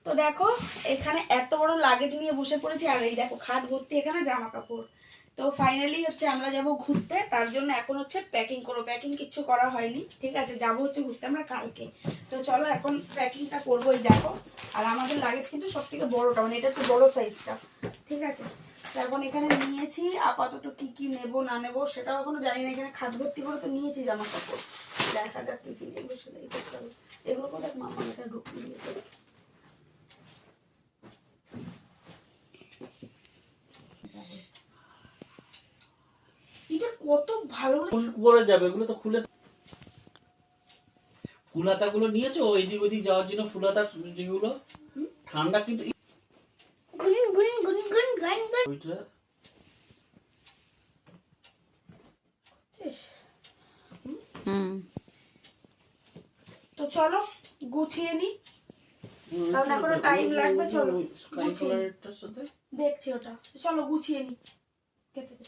তো দেখো এখানে এত বড় লাগেজ নিয়ে বসে পড়েছি, আর এই দেখো খাট ভর্তি এখানে জামা কাপড়। তো ফাইনালি হচ্ছে আমরা যাব ঘুরতে, তার জন্য এখন হচ্ছে প্যাকিং করবো। প্যাকিং কিচ্ছু করা হয়নি, ঠিক আছে, যাবো হচ্ছে ঘুরতে আমরা কালকে। তো চলো এখন প্যাকিংটা করবো। এই দেখো, আর আমাদের লাগেজ কিন্তু সব থেকে বড়টা, মানে এটা একটু বড় সাইজটা, ঠিক আছে। তো এখন এখানে নিয়েছি আপাতত কি কি নেবো না নেবো সেটাও এখনো জানি না। এখানে খাট ভর্তি করে তো নিয়েছি জামা কাপড়, দেখা যাক কি কি এগুলো সেলাই করতে হবে। এগুলো করে মামা এটা ঢুকিয়ে দিয়েছে। এটা কত ভালো পরে যাবে, এগুলো তো খুলে। ফুলাতা গুলো নিয়েছো এদিক ওদিক যাওয়ার জন্য? ফুলাতা যেগুলো ঠান্ডা কিন্তু তো চলো গুছিয়ে নি, কারণ এখনো টাইম লাগবে। চলো দেখছি ওটা, চলো গুছিয়ে নি। কেটে দে।